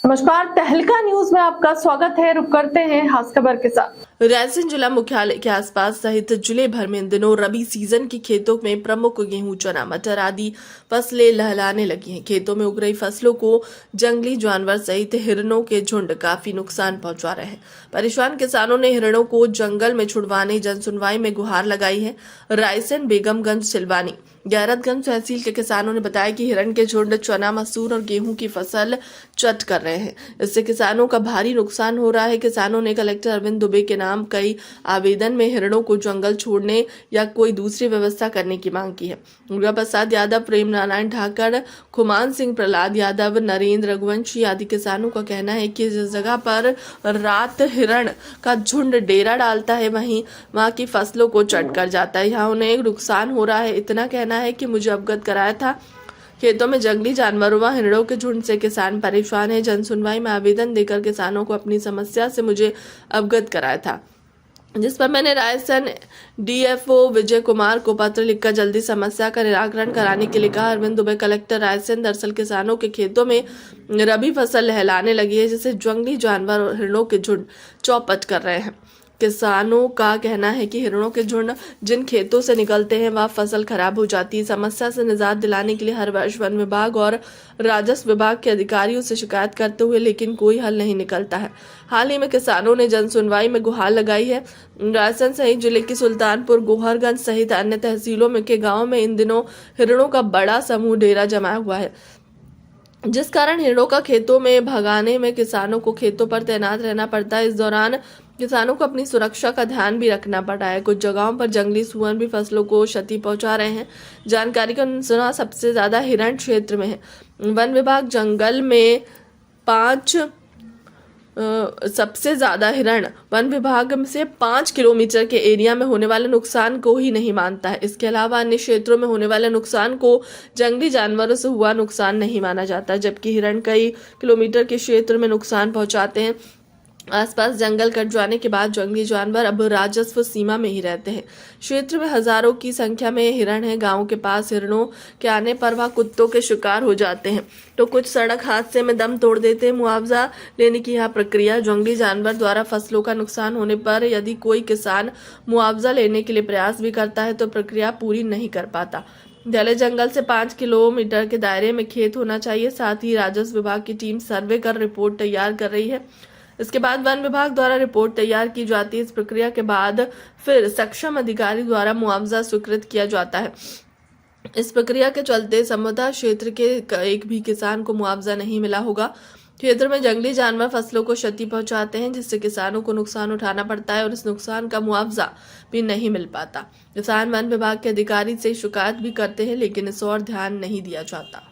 नमस्कार, तहलका न्यूज में आपका स्वागत है। रुक करते हैं खास खबर के साथ। रायसेन जिला मुख्यालय के आसपास सहित जिले भर में इन दिनों रबी सीजन की खेतों में प्रमुख गेहूं, चना, मटर आदि फसलें लहलाने लगी हैं। खेतों में उग रही फसलों को जंगली जानवर सहित हिरणों के झुंड काफी नुकसान पहुंचा रहे हैं। परेशान किसानों ने हिरणों को जंगल में छुड़वाने जनसुनवाई में गुहार लगाई है। रायसेन, बेगमगंज, सिलवानी, गैरतगंज तहसील के किसानों ने बताया कि हिरण के झुंड चना, मसूर और गेहूं की फसल चट कर रहे हैं। इससे किसानों का भारी नुकसान हो रहा है। किसानों ने कलेक्टर अरविंद दुबे के नाम कई आवेदन में हिरणों को जंगल छोड़ने या कोई दूसरी व्यवस्था करने की मांग की है। दुर्गा प्रसाद यादव, प्रेम नारायण ठाकर, खुमान सिंह, प्रहलाद यादव, नरेंद्र रघुवंशी आदि किसानों का कहना है कि जिस जगह पर रात हिरण का झुंड डेरा डालता है वहां की फसलों को चट कर जाता है। यहाँ उन्हें नुकसान हो रहा है। इतना कहना है कि मुझे अवगत कराया था। खेतों में जंगली जानवरों व हिरणों के झुंड से किसान परेशान है। जनसुनवाई में आवेदन देकर किसानों को अपनी समस्या से मुझे अवगत कराया था, जिस पर मैंने रायसेन डीएफओ विजय कुमार को पत्र लिखकर जल्दी समस्या का निराकरण कराने के लिए कहा। अरविंद दुबे, कलेक्टर, रायसेन। दरअसल किसानों के खेतों में रबी फसल लहलाने लगी है, जिससे जंगली जानवर और हिरणों के झुंड चौपट कर रहे हैं। किसानों का कहना है कि हिरणों के झुंड जिन खेतों से निकलते हैं वह फसल खराब हो जाती है। समस्या से निजात दिलाने के लिए हर वर्ष वन विभाग और राजस्व विभाग के अधिकारियों से शिकायत करते हुए लेकिन कोई हल नहीं निकलता है। हाल ही में किसानों ने जनसुनवाई में गुहार लगाई है। रायसेन सहित जिले की सुल्तानपुर, गोहरगंज सहित अन्य तहसीलों में के गाँव में इन दिनों हिरणों का बड़ा समूह डेरा जमाया हुआ है, जिस कारण हिरणों का खेतों में भगाने में किसानों को खेतों पर तैनात रहना पड़ता है। इस दौरान किसानों को अपनी सुरक्षा का ध्यान भी रखना पड़ा है। कुछ जगहों पर जंगली सुअर भी फसलों को क्षति पहुंचा रहे हैं। जानकारी के अनुसार सबसे ज्यादा हिरण क्षेत्र में है। वन विभाग जंगल में सबसे ज्यादा हिरण वन विभाग से 5 किलोमीटर के एरिया में होने वाले नुकसान को ही नहीं मानता है। इसके अलावा अन्य क्षेत्रों में होने वाले नुकसान को जंगली जानवरों से हुआ नुकसान नहीं माना जाता, जबकि हिरण कई किलोमीटर के क्षेत्र में नुकसान पहुंचाते हैं। आसपास जंगल कट जाने के बाद जंगली जानवर अब राजस्व सीमा में ही रहते हैं। क्षेत्र में हजारों की संख्या में हिरण हैं। गांव के पास हिरणों के आने पर वह कुत्तों के शिकार हो जाते हैं, तो कुछ सड़क हादसे में दम तोड़ देते हैं। मुआवजा लेने की यह प्रक्रिया, जंगली जानवर द्वारा फसलों का नुकसान होने पर यदि कोई किसान मुआवजा लेने के लिए प्रयास भी करता है तो प्रक्रिया पूरी नहीं कर पाता। दले जंगल से 5 किलोमीटर के दायरे में खेत होना चाहिए। साथ ही राजस्व विभाग की टीम सर्वे कर रिपोर्ट तैयार कर रही है। इसके बाद वन विभाग द्वारा रिपोर्ट तैयार की जाती है। इस प्रक्रिया के बाद फिर सक्षम अधिकारी द्वारा मुआवजा स्वीकृत किया जाता है। इस प्रक्रिया के चलते संबद्ध क्षेत्र के एक भी किसान को मुआवजा नहीं मिला होगा। क्षेत्र में जंगली जानवर फसलों को क्षति पहुंचाते हैं, जिससे किसानों को नुकसान उठाना पड़ता है और इस नुकसान का मुआवजा भी नहीं मिल पाता। किसान वन विभाग के अधिकारी से शिकायत भी करते हैं, लेकिन इस ओर ध्यान नहीं दिया जाता।